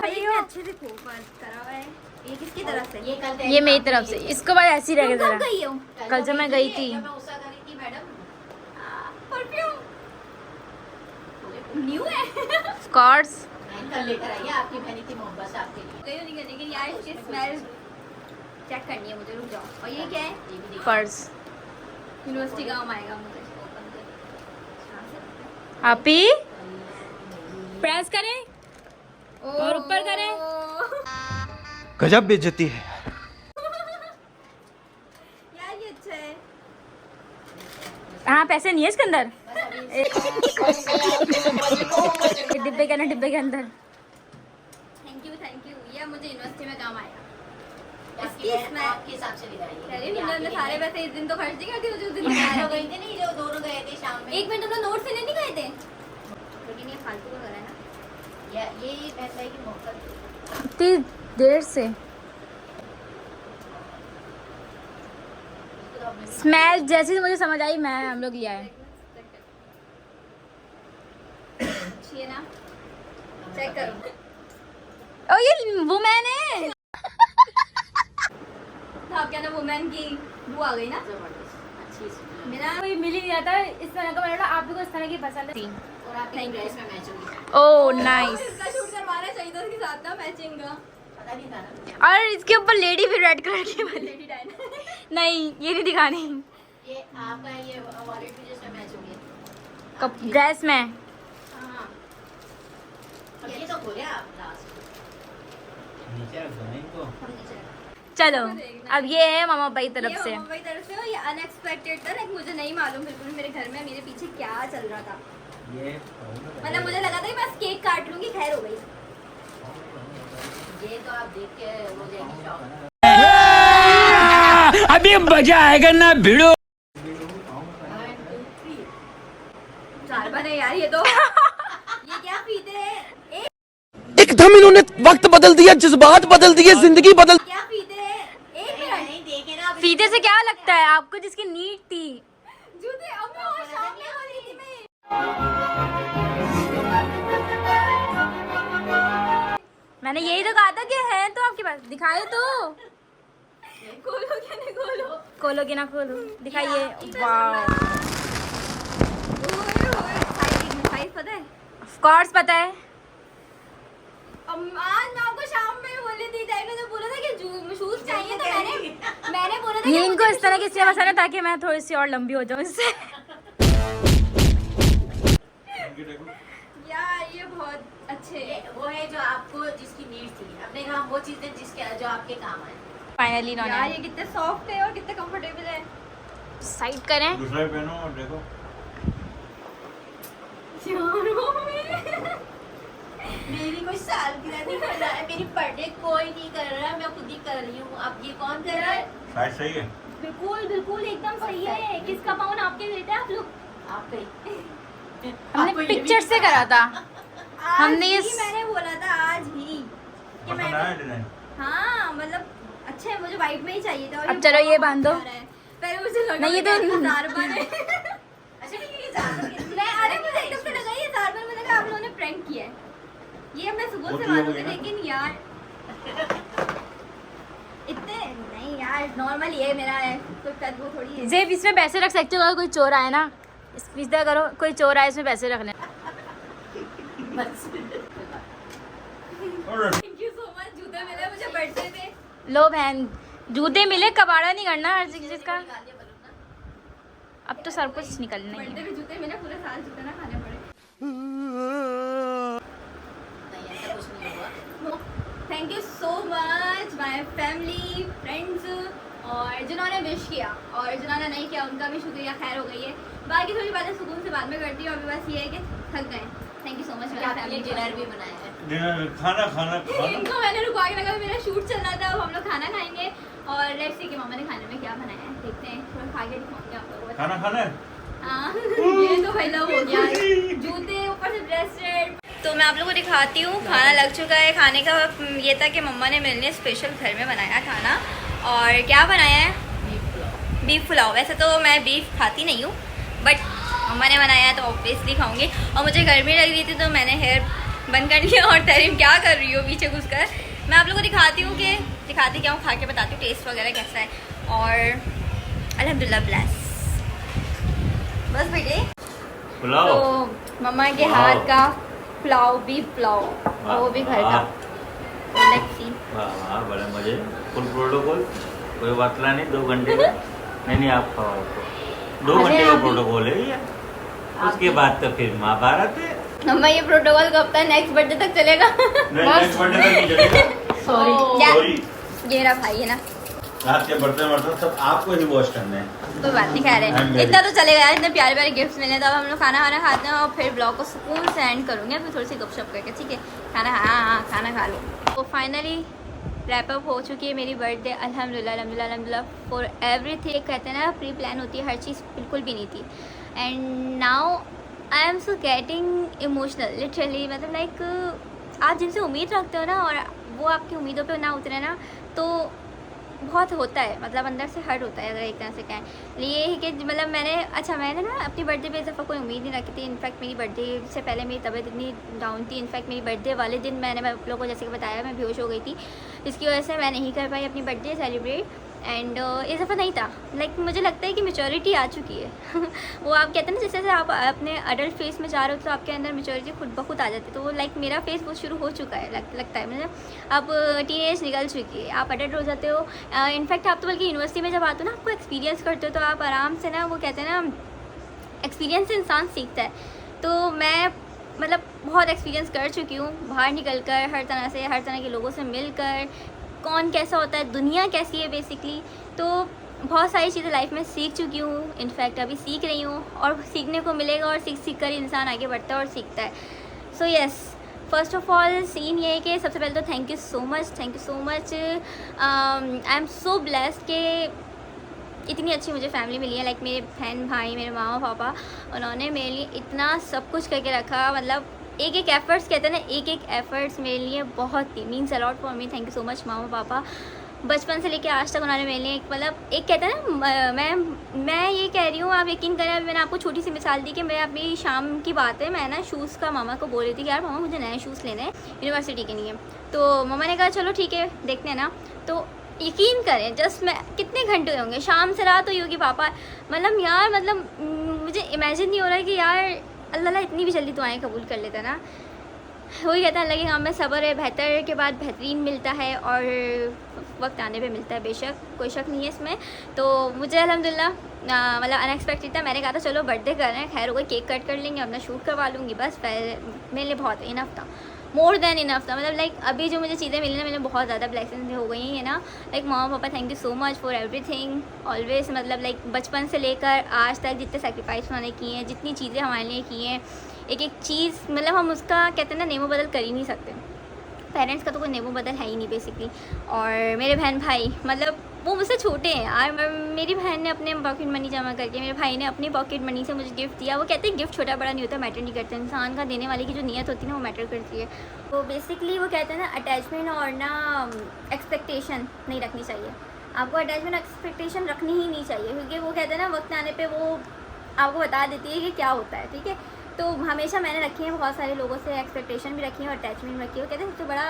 भाई ये अच्छे से फोकस करा हुआ है। ये किसकी तरफ से? ये कल ये मेरी तरफ से। इसको बाद ऐसी रह तुम कब गया। गई हो? कल जब मैं गई थी। मैं उषा करी थी मैडम। परफ्यूम न्यू है। Of course. कल लेकर आई है, आपकी बहनी थी मोहब्बत से आपके लिए। गई नहीं, लेकिन यार इसकी स्मेल चेक करनी है मुझे, रुक जाओ। और ये क्या है? ये भी देखो। पर्स। यूनिवर्सिटी काम आएगा मुझे। आपी प्रेस करें और ऊपर करें। गजब बेइज्जती है। यार ये अच्छा है। हाँ पैसे नहीं है इसके अंदर। डिब्बे के अंदर, डिब्बे के अंदर। Thank you. ये मुझे यूनिवर्सिटी में काम आएगा। आपकी बहन आपके हिसाब से लेकर आई है। हमने सारे पैसे इस दिन तो खर्च नहीं करती, मुझे उस दिन तो गई थी नहीं, जो दोनों गए थे शाम में। एक मिनट हम लोग नोट से नहीं गए थे, लेकिन ये फालतू का करा है ना। यही रहता है कि मौका दो। इतनी देर से स्मेल जैसे ही मुझे समझ आई मैं हम लोग लिया है। अच्छी है ना, चेक करो। ओ ये वुमेन है। तो आप क्या ना वुमेन की वो आ गई ना। अच्छी smell है। मेरा कोई मिल ही नहीं जाता इस तरह का बना। आप लोगों को इस तरह की पसंद है। और आपकी ड्रेस में मैच होगी। Oh nice. इसका शूट करवाना चाहिए था उसके साथ ना मैचिंग का। पता नहीं था ना। और इसके ऊपर लेडी भी रेड कलर की वाली। Lady Diana. नहीं ये नहीं दिखानी। ये आपका ये वॉलेट भी जिसमें मैच हो गया। कप ड्रेस में। हाँ। अब ये तो खोले आप लास्ट। नीचे रख दो ना इनको। चलो अब ये है मामा भाई तरफ से। ये मम्मी की तरफ से ये अनएक्सपेक्टेड था ना, मुझे नहीं मालूम बिल्कुल मेरे घर में मेरे पीछे क्या चल रहा था। ये मतलब मुझे लगा था कि बस केक काट लूंगी, खैर हो गई। ये तो आप देख के हो जाएगी शॉक। अभी मजा आएगा ना भिड़ो। 1 2 3। चार बार है यार ये तो। ये क्या फीते हैं? एकदम इन्होंने वक्त बदल दिया, जज्बात बदल दिए, जिंदगी बदल। क्या फीते हैं? एक मिनट। नहीं देखे ना। फीते से क्या लगता है आपको जिसकी नीड थी? जूते अब मैं और शाम में वाली थी मैं। मैंने यही तो कहा था कि है तो आपके पास दिखाए तो। खोलो क्या नहीं खोलो। खोलो कि ना खोलो दिखाइए। वाह साइज पता है? ऑफ कोर्स पता है। आज मैं आपको शाम में बोली थी, टाइम में तो बोला था कि शूज चाहिए, तो मैंने बोला था ये कि इनको इस तरह की इसलिए पसंद है ताकि मैं थोड़ी सी और लंबी हो जाऊं इससे। यार ये बहुत अच्छे ये वो है जो आपको जिसकी नीड थी। अपने कहा वो चीजें जिसके जो आपके काम आए। फाइनली यार, इन्होंने ये कितने सॉफ्ट है और कितने कंफर्टेबल है। साइड करें। दूसरा भी पहनो और देखो। मेरी कोई सालगिरह नहीं कर रहा है, मेरी बर्थडे कोई नहीं कर रहा है, मैं खुद ही कर रही हूँ। अब ये कौन कर रहा है? साइज सही है। बिल्कुल बिल्कुल एकदम सही है। किसका पाउन आपके लेते हैं आप लोग? आपका ही। हमने पिक्चर से करा था। हमने आज इस- ही मैंने बोला था आज ही कि पसंद मैं आया डिजाइन? हाँ मतलब अच्छा है, मुझे वाइट में ही चाहिए था। और अब चलो ये बहुत बांध दो। प्यारा है। पहले मुझे लगा नहीं, ये तो- 1000 बार है। अच्छा ठीक है, ये ज्यादा कितनी मैं अरे मुझे एकदम से लगा ये 1000 बार, मैंने कहा आप लोगों ने प्रैंक किया है। ये मैं सुबह से होती मालूम होगी थी, ना। लेकिन यार इतने नहीं यार, नॉर्मल ये मेरा है, कोई कद वो थोड़ी है। जेब इसमें पैसे रख सकते हो अगर कोई चोर आए ना। इस तरह करो, कोई चोर आए इसमें पैसे रखने। बस। Thank you so much. जूते मिले मुझे बर्थडे पे। लो बहन जूते मिले, कबाड़ा नहीं करना हर चीज का। अब तो सब कुछ निकलना ही बर्थडे है। पे जूते मिले, पूरे साल जूते ना खाने पड़े। नहीं ऐसा कुछ नहीं हुआ। Thank you so much my family friends, और जिन्होंने विश किया और जिन्होंने नहीं किया उनका भी शुक्रिया। खैर हो गई है, बाकी थोड़ी बातें सुकून से बाद में करती हूँ। अभी बस ये है कि थक गए। थैंक यू सो मच मेरा आपने फैमिली डिनर भी बनाया है। डिनर खाना खाना खाना। इनको मैंने रुकवा के लगा, मेरा शूट चल रहा था, अब हम लोग खाना खाएंगे। और लेट्स सी कि मम्मा ने खाने में क्या बनाया है, देखते हैं। थोड़ा खा के दिखाऊंगी आप लोगों को। खाना खाना है? हाँ ये तो भाई लव हो गया। जूते ऊपर से ब्रेसलेट। तो मैं आप लोगों को दिखाती हूँ, खाना लग चुका है। खाने का ये था कि मम्मा ने मेरे लिए स्पेशल घर में बनाया खाना। और क्या बनाया है? बीफ पुलाव। वैसे तो मैं बीफ खाती नहीं हूँ, बट मम्मा ने बनाया है तो ऑब्वियसली खाऊंगी। और मुझे गर्मी लग रही थी तो मैंने हेयर बंद कर लिया। और तरीम क्या कर रही हो पीछे घुसकर? मैं आप लोगों को दिखाती हूँ कि दिखाती क्या हूँ, खा के बताती हूँ टेस्ट वगैरह कैसा है। और अल्हम्दुलिल्लाह ब्लेस। बस बेटे पुलाव। तो मम्मा के वाह। हाथ का पुलाव, बीफ पुलाव, और वो भी घर का। Let's see. वाह बड़े मजे। फुल प्रोटोकॉल, कोई बातला नहीं। 2 घंटे का नहीं आप खाओ आपको 2 घंटे का प्रोटोकॉल है ये। उसके बाद तो फिर महाभारत है। मम्मा ये प्रोटोकॉल कब तक? नेक्स्ट बर्थडे तक चलेगा। नेक्स्ट बर्थडे तक नहीं चलेगा। सॉरी। ये मेरा भाई है ना, आपके बर्तन सब आपको ही वॉश करने हैं। कोई बात नहीं। कह रहे हैं इतना तो चलेगा यार, इतने प्यारे प्यारे गिफ्ट्स मिले। तो अब हम लोग खाना वाना खाते हैं और फिर ब्लॉग को सुकून से एंड करूँगे। फिर थोड़ी सी गपशप करके, ठीक है? हाँ खाना खा लो। तो फाइनली रैप अप हो चुकी है मेरी बर्थडे। अल्हम्दुलिल्लाह अल्हम्दुलिल्लाह अल्हम्दुलिल्लाह फॉर एवरीथिंग। कहते हैं ना प्री प्लान होती है हर चीज़, बिल्कुल भी नहीं थी। And now I am so getting emotional literally. मतलब लाइक आप जिनसे उम्मीद रखते हो ना और वो आपकी उम्मीदों पे ना उतरे ना तो बहुत होता है, मतलब अंदर से हर्ट होता है अगर एक तरह से कहें। ये है कि मतलब मैंने ना अपनी बर्थडे पे इस दफ़ा कोई उम्मीद नहीं रखी थी। इनफैक्ट मेरी बर्थडे से पहले मेरी तबीयत इतनी डाउन थी। इनफैक्ट मेरी बर्थडे वाले दिन मैं आप लोगों को जैसे कि बताया मैं बेहोश हो गई थी, इसकी वजह से मैं नहीं कर पाई अपनी बर्थडे सेलिब्रेट। एंड इस दफ़ा नहीं था। लाइक मुझे लगता है कि मैच्योरिटी आ चुकी है वो आप कहते हैं ना जैसे आप अपने अडल्ट फेस में जा रहे हो तो आपके अंदर मैच्योरिटी खुद ब खुद आ जाती है। तो वो लाइक मेरा फेस वो शुरू हो चुका है, लगता है मुझे। अब टीनेज निकल चुकी है, आप अडल्ट हो जाते हो। इनफैक्ट आप तो बल्कि यूनिवर्सिटी में जब आते हो ना, आपको एक्सपीरियंस करते हो तो आप आराम से ना, वो कहते हैं ना एक्सपीरियंस से इंसान सीखता है। तो मैं मतलब बहुत एक्सपीरियंस कर चुकी हूँ बाहर निकल कर, हर तरह के लोगों से मिलकर, कौन कैसा होता है, दुनिया कैसी है बेसिकली। तो बहुत सारी चीज़ें लाइफ में सीख चुकी हूँ। इनफैक्ट अभी सीख रही हूँ और सीखने को मिलेगा, और सीख कर इंसान आगे बढ़ता है और सीखता है। So yes, first of all scene ये है कि सबसे पहले तो thank you so much. I am so blessed के इतनी अच्छी मुझे फैमिली मिली है। लाइक मेरे बहन भाई, मेरे मामा पापा, उन्होंने मेरे लिए इतना सब कुछ करके रखा। मतलब एक एफ़र्ट्स कहते हैं ना, एक एफ़र्ट्स मेरे लिए बहुत ही means a lot for me. Thank you so much मामा पापा। बचपन से लेके आज तक उन्होंने मेरे लिए मतलब एक कहते हैं ना, मैं ये कह रही हूँ, आप यकीन करें, अभी मैंने आपको छोटी सी मिसाल दी कि मैं अपनी शाम की बात है, मैं ना शूज़ का मामा को बोल रही थी कि यार मामा मुझे नए शूज़ लेने हैं यूनिवर्सिटी के लिए। तो मामा ने कहा चलो ठीक है देखते हैं ना। तो यकीन करें जस्ट मैं कितने घंटे होंगे, शाम से रात हुई होगी पापा, मतलब यार मतलब मुझे इमेजिन नहीं हो रहा है कि यार अल्लाह इतनी भी जल्दी दुआएं कबूल कर लेता ना। वही कहता है अल्लाह के काम में सब्र है, बेहतर के बाद बेहतरीन मिलता है और वक्त आने पे मिलता है, बेशक कोई शक नहीं है इसमें। तो मुझे अल्हम्दुलिल्लाह मतलब अनएक्सपेक्टेड था। मैंने कहा था चलो बर्थडे कर रहे हैं, खैर हो गई, केक कट कर लेंगे, अपना शूट करवा लूँगी, बस मेरे लिए बहुत इनफ था, मोर देन इनफ था। मतलब लाइक अभी जो मुझे चीज़ें मिली ना, मैंने बहुत ज़्यादा ब्लेसिंग हो गई हैं ना। लाइक मामा पापा thank you so much for everything always. मतलब लाइक बचपन से लेकर आज तक जितने सेक्रीफाइस उन्होंने किए हैं, जितनी चीज़ें हमारे लिए की हैं, एक चीज़ मतलब हम उसका कहते हैं ना नेमो बदल कर ही नहीं सकते। पेरेंट्स का तो कोई नेमो बदल है ही नहीं बेसिकली। और मेरे बहन भाई मतलब वो मुझसे छोटे हैं यार। मेरी बहन ने अपने पॉकेट मनी जमा करके, मेरे भाई ने अपनी पॉकेट मनी से मुझे गिफ्ट दिया। वो कहते हैं गिफ्ट छोटा बड़ा नहीं होता, मैटर नहीं करता, इंसान का देने वाले की जो नीयत होती है ना वो मैटर करती है। तो बेसिकली वो कहते हैं ना अटैचमेंट और ना एक्सपेक्टेशन नहीं रखनी चाहिए। आपको अटैचमेंट एक्सपेक्टेशन रखनी ही नहीं चाहिए, क्योंकि वो कहते हैं ना वक्त आने पर वो आपको बता देती है कि क्या होता है, ठीक है। तो हमेशा मैंने रखी है बहुत सारे लोगों से, एक्सपेक्टेशन भी रखी है और अटैचमेंट रखी है। वो कहते हैं सबसे बड़ा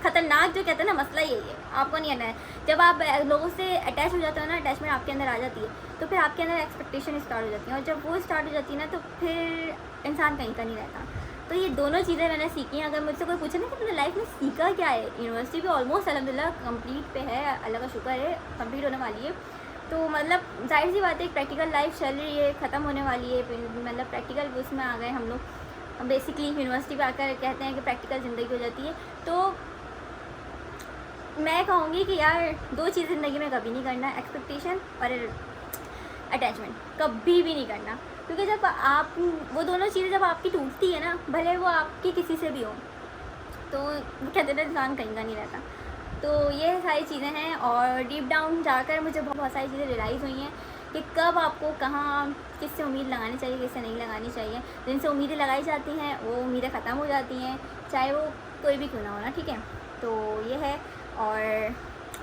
ख़तरनाक जो कहते हैं ना मसला यही है, आपको नहीं आना है। जब आप लोगों से अटैच हो जाते हो ना, अटैचमेंट आपके अंदर आ जाती है, तो फिर आपके अंदर एक्सपेक्टेशन स्टार्ट हो जाती है, और जब वो स्टार्ट हो जाती है ना तो फिर इंसान कहीं का नहीं रहता। तो ये दोनों चीज़ें मैंने सीखी हैं। अगर मुझसे कोई पूछे ना कि तुमने लाइफ में सीखा क्या है, यूनिवर्सिटी भी ऑलमोस्ट अल्हम्दुलिल्लाह कंप्लीट पे है, अल्लाह का शुक्र है कंप्लीट होने वाली है। तो मतलब जाहिर सी बात है, प्रैक्टिकल लाइफ चल रही है, ख़त्म होने वाली है, मतलब प्रैक्टिकल उसमें आ गए हम लोग। बेसिकली यूनिवर्सिटी पे आकर कहते हैं कि प्रैक्टिकल ज़िंदगी हो जाती है। तो मैं कहूँगी कि यार दो चीज़ ज़िंदगी में कभी नहीं करना, एक्सपेक्टेशन और अटैचमेंट कभी भी नहीं करना। क्योंकि जब आप वो दोनों चीज़ें जब आपकी टूटती है ना, भले वो आपकी किसी से भी हो, तो वो कहते हैं इंसान कहीं का नहीं रहता। तो ये सारी चीज़ें हैं, और डीप डाउन जाकर मुझे बहुत सारी चीज़ें रियलाइज़ हुई हैं कि कब आपको कहाँ किससे उम्मीद लगानी चाहिए, किससे नहीं लगानी चाहिए। जिनसे उम्मीदें लगाई जाती हैं वो उम्मीदें ख़त्म हो जाती हैं, चाहे वो कोई भी क्यों ना होना, ठीक है। तो ये है। और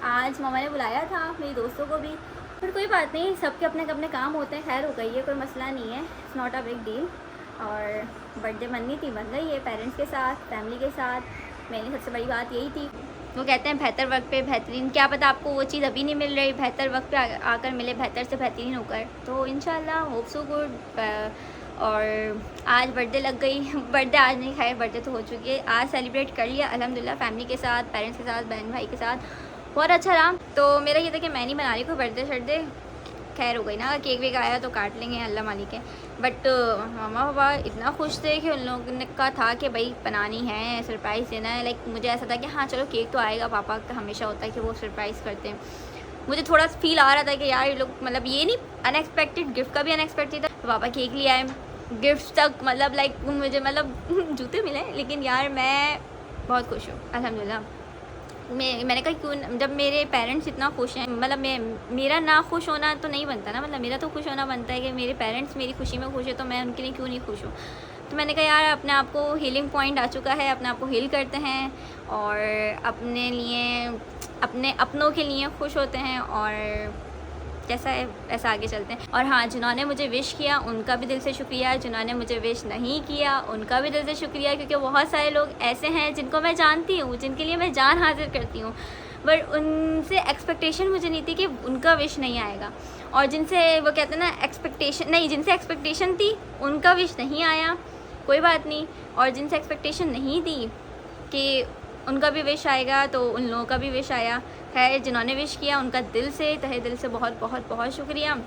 आज मामा ने बुलाया था मेरी दोस्तों को भी, पर कोई बात नहीं, सबके अपने अपने काम होते हैं, खैर हो गई है, कोई मसला नहीं है, it's not a big deal. और बर्थडे बननी थी, बन गई है, पेरेंट्स के साथ, फैमिली के साथ। मेरी सबसे बड़ी बात यही थी। वो कहते हैं बेहतर वक्त पे बेहतरीन, क्या पता आपको वो चीज़ अभी नहीं मिल रही, बेहतर वक्त पे आकर मिले, बेहतर से बेहतरीन होकर। तो इंशाल्लाह होप सो गुड। और आज बर्थडे लग गई, बर्थडे आज नहीं, खैर बर्थडे तो हो चुकी है, आज सेलिब्रेट कर लिया अल्हम्दुलिल्लाह, फैमिली के साथ, पेरेंट्स के साथ, बहन भाई के साथ, बहुत अच्छा रहा। तो मेरा ये था कि मैं नहीं बना रही कोई बर्थडे शर्थडे, खैर हो गई ना, अगर केक वेक आया तो काट लेंगे, अल्लाह मालिक है। बट मामा पापा इतना खुश थे कि उन लोगों ने कहा था कि भाई बनानी है, सरप्राइज़ देना है। लाइक मुझे ऐसा था कि हाँ चलो केक तो आएगा, पापा का हमेशा होता है कि वो सरप्राइज़ करते हैं। मुझे थोड़ा फील आ रहा था कि यार ये लोग मतलब ये नहीं अनएक्सपेक्टेड, गिफ्ट का भी अनएक्सपेक्टेड था। तो पापा केक ले आए, गिफ्ट तक मतलब लाइक मुझे मतलब जूते मिले, लेकिन यार मैं बहुत खुश हूँ अल्हम्दुलिल्लाह। मैंने कहा क्यों, जब मेरे पेरेंट्स इतना खुश हैं, मतलब मेरा ना खुश होना तो नहीं बनता ना, मतलब मेरा तो खुश होना बनता है कि मेरे पेरेंट्स मेरी खुशी में खुश है, तो मैं उनके लिए क्यों नहीं खुश हूँ। तो मैंने कहा यार अपने आप को हीलिंग पॉइंट आ चुका है, अपने आप को हील करते हैं और अपने लिए, अपने अपनों के लिए खुश होते हैं और जैसा है वैसा आगे चलते हैं। और हाँ, जिन्होंने मुझे विश किया उनका भी दिल से शुक्रिया, जिन्होंने मुझे विश नहीं किया उनका भी दिल से शुक्रिया, क्योंकि बहुत सारे लोग ऐसे हैं जिनको मैं जानती हूँ, जिनके लिए मैं जान हाजिर करती हूँ, बट उनसे एक्सपेक्टेशन मुझे नहीं थी कि उनका विश नहीं आएगा। और जिनसे वो कहते हैं ना एक्सपेक्टेशन नहीं, जिनसे एक्सपेक्टेशन थी उनका विश नहीं आया, कोई बात नहीं। और जिनसे एक्सपेक्टेशन नहीं थी कि उनका भी विश आएगा तो उन लोगों का भी विश आया। खैर, जिन्होंने विश किया उनका दिल से, तहे दिल से बहुत बहुत बहुत शुक्रिया,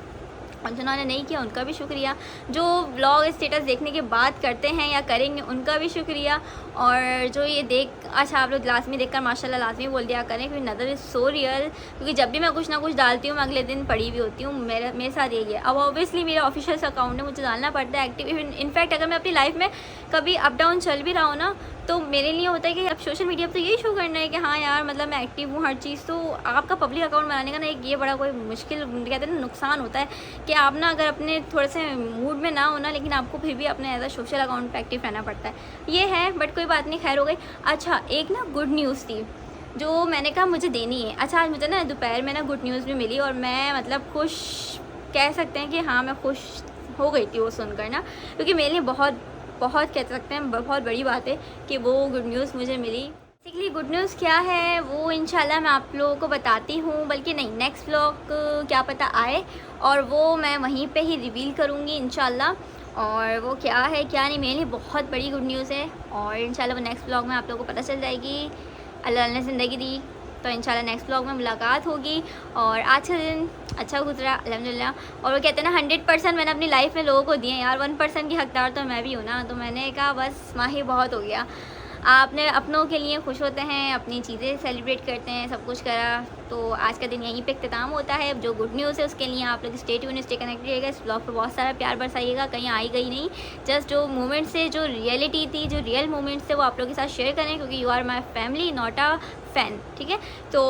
और जिन्होंने नहीं किया उनका भी शुक्रिया। जो व्लॉग स्टेटस देखने के बाद करते हैं या करेंगे उनका भी शुक्रिया। और जो ये अच्छा आप लोग लाजमी देखकर माशाल्लाह लाजमी बोल दिया करें, क्योंकि नज़र इज़ सो रियल, क्योंकि जब भी मैं कुछ ना कुछ डालती हूँ मैं अगले दिन पड़ी हुई होती हूँ। मेरे साथ यही है। अब ऑब्वियसली मेरा ऑफिशियल अकाउंट है, मुझे डालना पड़ता है एक्टिव। इनफैक्ट अगर मैं अपनी लाइफ में कभी अप डाउन चल भी रहा हूँ ना, तो मेरे लिए होता है कि अब सोशल मीडिया पर तो यही शो करना है कि हाँ यार मतलब मैं एक्टिव हूँ हर चीज़। तो आपका पब्लिक अकाउंट बनाने का ना एक ये बड़ा कोई मुश्किल कहते हैं ना नुकसान होता है कि आप ना अगर अपने थोड़े से मूड में ना होना, लेकिन आपको फिर भी अपने एज अ सोशल अकाउंट पर एक्टिव रहना पड़ता है। ये है, बट कोई बात नहीं, खैर हो गई। अच्छा, एक ना गुड न्यूज़ थी जो मैंने कहा मुझे देनी है। अच्छा, आज मुझे ना दोपहर में ना गुड न्यूज़ भी मिली और मैं मतलब खुश कह सकते हैं कि हाँ मैं खुश हो गई थी वो सुनकर ना, क्योंकि मेरे लिए बहुत बहुत कह सकते हैं बहुत बड़ी बात है कि वो गुड न्यूज़ मुझे मिली। बेसिकली गुड न्यूज़ क्या है वो इंशाल्लाह मैं आप लोगों को बताती हूँ, बल्कि नहीं, नेक्स्ट व्लॉग क्या पता आए और वो मैं वहीं पे ही रिवील करूँगी इंशाल्लाह। और वो क्या है क्या नहीं, मेरे लिए बहुत बड़ी गुड न्यूज़ है और इंशाल्लाह वो नेक्स्ट व्लॉग में आप लोगों को पता चल जाएगी। अल्लाह ने ज़िंदगी दी तो इंशाल्लाह नेक्स्ट व्लॉग में मुलाकात होगी। और आज का दिन अच्छा गुजरा अल्हम्दुलिल्लाह। और वो कहते हैं ना 100% मैंने अपनी लाइफ में लोगों को दिए यार, 1% की हकदार तो मैं भी हूँ ना। तो मैंने कहा बस माही बहुत हो गया। आपने अपनों के लिए खुश होते हैं, अपनी चीज़ें सेलिब्रेट करते हैं, सब कुछ करा। तो आज का दिन यहीं पे इख्तिताम होता है। जो गुड न्यूज़ है उसके लिए आप लोग स्टे ट्यून, स्टे कनेक्टेड रहिएगा। इस ब्लॉग पर बहुत सारा प्यार बरसाइएगा, कहीं आई गई नहीं। जस्ट जो मोमेंट्स से, जो रियलिटी थी, जो रियल मोमेंट्स थे वो आप लोगों के साथ शेयर करें, क्योंकि you are my family not a fan, ठीक है। तो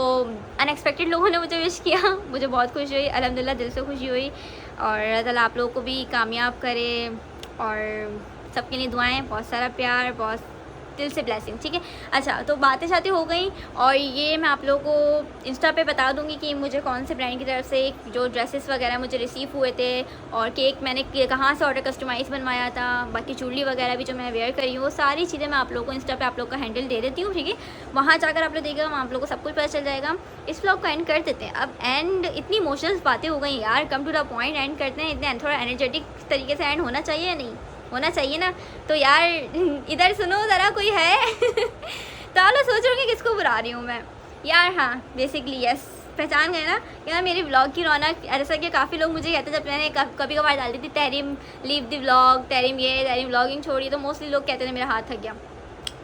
अनएक्सपेक्टेड लोगों ने मुझे विश किया, मुझे बहुत खुशी हुई, अल्हम्दुलिल्लाह दिल से खुशी हुई। और अल्लाह ताला आप लोगों को भी कामयाब करे और सबके लिए दुआएं, बहुत सारा प्यार, बहुत दिल से ब्लेसिंग, ठीक है। अच्छा, तो बातें शातें हो गई और ये मैं आप लोगों को इंस्टा पे बता दूंगी कि मुझे कौन से ब्रांड की तरफ से जो ड्रेसेस वगैरह मुझे रिसीव हुए थे और केक मैंने कहाँ से ऑर्डर कस्टमाइज़ बनवाया था, बाकी चूड़ी वगैरह भी जो मैं वेयर करी हूँ, वो सारी चीज़ें मैं आप लोगों को इंस्टा पे आप लोग का हैंडल दे देती हूँ, ठीक है। वहाँ जाकर आप लोग देखिएगा, वहाँ आप लोग को सब कुछ पता चल जाएगा। इस व्लॉग का एंड कर देते हैं अब। एंड इतनी इमोशनल बातें हो गई यार, come to the point end करते हैं। इतने थोड़ा एनर्जेटिक तरीके से एंड होना चाहिए, नहीं होना चाहिए ना। तो यार इधर सुनो ज़रा, कोई है तो आप लोग सोच रहे हो कि किसको बुला रही हूँ मैं यार। हाँ, बेसिकली यस, पहचान गए ना यार मेरी व्लॉग की रौनक। जैसा कि काफ़ी लोग मुझे कहते हैं, जब मैंने कभी कभार डालती थी Tahreem leave the vlog, Tahreem vlogging छोड़ी, तो मोस्टली लोग कहते थे मेरा हाथ थक गया।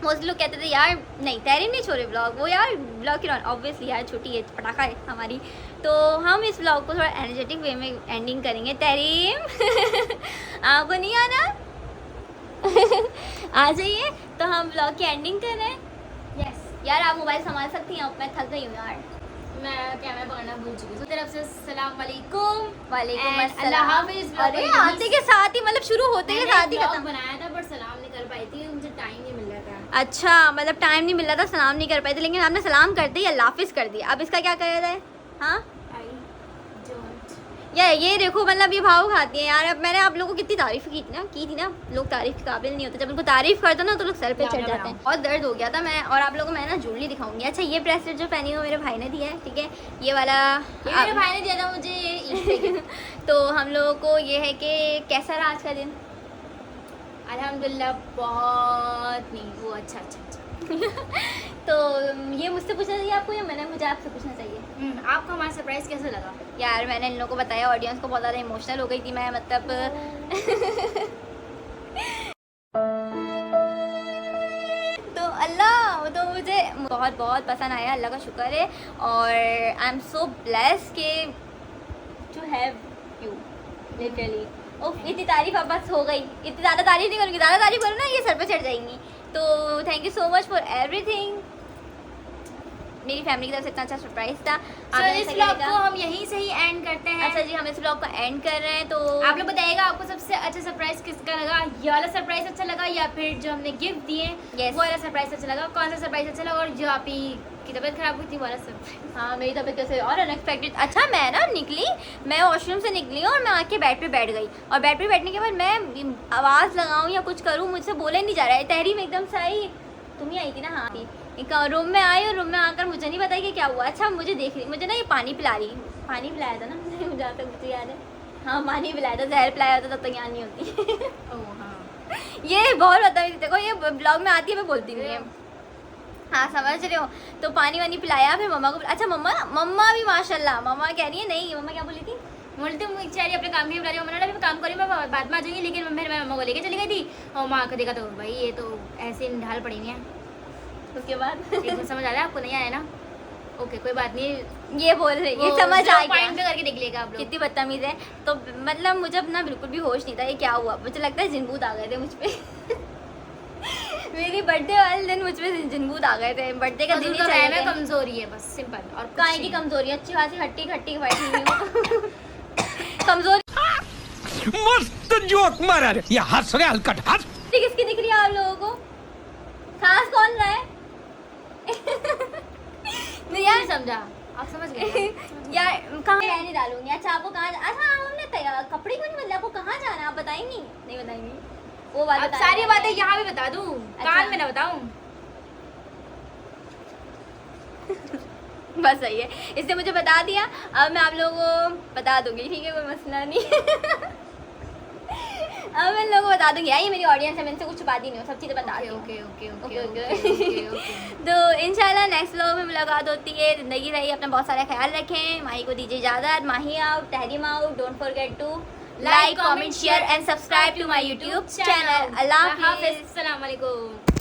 मोस्टली लोग कहते थे यार नहीं तहरीम नहीं छोड़े व्लॉग, वो यार व्लॉग की रौनक। ऑब्वियसली यार छोटी है, पटाखा है हमारी, तो हम इस व्लॉग को थोड़ा एनर्जेटिक वे में एंडिंग करेंगे। तहरीम आपको नहीं आना आ जाइए, तो हम व्लॉग की एंडिंग कर रहे हैं। यस यार, आप मोबाइल संभाल सकती हैं, अब मैं थक गई हूँ यार, मैं कैमरा पकड़ना भूल चुकी हूँ। तो तरफ से अस्सलाम वालेकुम, वालेकुम And अल्लाह हाफिज़। अरे आते के साथ ही मतलब शुरू होते के साथ ही खत्म। बनाया था बट सलाम नहीं कर पाई थी, मुझे टाइम नहीं मिल रहा था। अच्छा, मतलब टाइम नहीं मिल रहा था, सलाम नहीं कर पाए थे, लेकिन आपने सलाम कर दी, अल्लाह हाफिज़ कर दिया। अब इसका क्या करा जाए? हाँ ये देखो, मतलब ये भाव खाती है यार। अब मैंने आप लोगों को कितनी तारीफ़ की थी ना, लोग तारीफ़ के काबिल नहीं होते, जब उनको तारीफ़ करते ना तो लोग सर पे चढ़ जाते हैं। बहुत दर्द हो गया था मैं, और आप लोगों को मैं ना ज्वेलरी दिखाऊंगी। अच्छा, ये ब्रेसलेट जो पहनी हो मेरे भाई ने दिया है, ठीक है, ये वाला मेरे भाई ने दिया था मुझे। तो हम लोगों को ये है कि कैसा रहा आज का दिन? अल्हम्दुलिल्लाह बहुत नहीं, वो अच्छा। तो ये मुझसे पूछना चाहिए आपको या मुझे आपसे पूछना चाहिए? आपको हमारा सरप्राइज़ कैसा लगा? यार मैंने इन लोगों को बताया, ऑडियंस को बहुत ज़्यादा इमोशनल हो गई थी मैं, मतलब तो अल्लाह, तो मुझे बहुत बहुत पसंद आया, अल्लाह का शुक्र है। और आई एम सो ब्लेस्ड के टू हैव यू लिटरली। इतनी तारीफ अब बस हो गई, इतनी ज़्यादा तारीफ नहीं करूँगी, ज़्यादा तारीफ करूँ ना ये सर पे चढ़ जाएंगी। तो thank you so much for everything. मेरी फैमिली की तरफ से इतना अच्छा सरप्राइज था। तो आपने इस ऐसा व्लॉग करेगा? को हम यहीं से ही एंड करते हैं। अच्छा जी, हम इस व्लॉग को एंड कर रहे हैं। तो आप लोग बताइएगा आपको सबसे अच्छा सरप्राइज किसका लगा, ये वाला सरप्राइज अच्छा लगा या फिर जो हमने गिफ्ट दिए Yes. वो वाला सरप्राइज अच्छा लगा, कौन सा सरप्राइज अच्छा लगा, और जो आप ही की तबीयत खराब हुई थी वो वाला सरप्राइज। हाँ, मेरी तबीयत कैसे और अनएक्सपेक्टेड। अच्छा, मैं ना निकली, मैं वॉशरूम से निकली और मैं आके बेड पे बैठ गई, और बेड पे बैठने के बाद मैं आवाज़ लगाऊं या कुछ करूं, मुझसे बोले नहीं जा रहा है। तहरी में एकदम से आई, तुम ही आई थी ना? हाँ थी। एक रूम में आई और रूम में आकर मुझे नहीं पता कि क्या हुआ। अच्छा, मुझे देख रही, मुझे ना ये पानी पिला रही, पानी पिलाया था ना मुझे, जहाँ तक मुझे याद है। हाँ, पानी पिलाया था, जहर पिलाया होता तब तक यहाँ नहीं होती। ओह हाँ, ये बहुत बता, देखो ये ब्लॉग में आती है, मैं बोलती नहीं है। हाँ, समझ रहे हो। तो पानी वानी पिलाया, फिर मम्मा को। अच्छा, मम्मा भी माशाल्लाह, मम्मा कह रही है नहीं, मम्मा क्या बोली थी? बोलते हूँ बेचारी अपने काम की बुला रही हूँ, मैंने मैं काम करी, मैं बाद में आ जाऊंगी, लेकिन मैं मम्मा को लेके चली गई थी और माँ को देखा तो भाई ये तो ऐसे ढाल पड़ी हुई है। उसके बाद एकदम समझ आ रहा है आपको? नहीं आया ना? ओके, कोई बात नहीं, ये बोल रही, ये समझ आ गया। पॉइंट पे करके देख लेगा आप लोग। कितनी बदतमीज है। तो मतलब मुझे अपना बिल्कुल भी होश नहीं था, ये क्या हुआ। मुझे लगता है जिनबूत आ गए थे मुझ पे। मेरी बर्थडे वाले दिन मुझ पे जिनबूत आ गए थे। बर्थडे का दिन ही चला गया। कमजोरी है बस, सिंपल। और काहे की कमजोरी? अच्छी खासी हट्टी खट्टी बैठी हुई हूँ। कमजोरी मस्त जोक मारा रे, ये हंस रहे हलकट हंस। किसकी दिख रही है आप लोगों को? खास कौन रहा है? नहीं यार, समझा आप, समझ गए यार कहाँ मैं नहीं डालूंगी। अच्छा, आपको कहाँ? अच्छा, हमने कपड़े क्यों नहीं बदले? आपको कहाँ जाना है? आप बताएंगी? नहीं बताएंगी? वो बात अब बताना सारी है। बातें यहाँ भी बता दूँ, अच्छा। कान में ना बताऊँ? बस सही है, इसने मुझे बता दिया, अब मैं आप लोगों को बता दूंगी, ठीक है, कोई मसला नहीं। अब मैं लोगों को बता दूंगी। ये मेरी ऑडियंस है, मैं इनसे कुछ छुपाती नहीं हूँ, सब चीज़ें बता दी। Okay okay okay, okay okay. Okay. तो इंशाल्लाह नेक्स्ट व्लॉग में मुलाकात होती है। ज़िंदगी रही, अपना बहुत सारा ख्याल रखें। माही को दीजिए इजाज़त। Mahi out, Tahreem out. Don't forget to like, comment, share and subscribe to my YouTube channel. अल्लाह हाफिज़। अस्सलाम वालेकुम।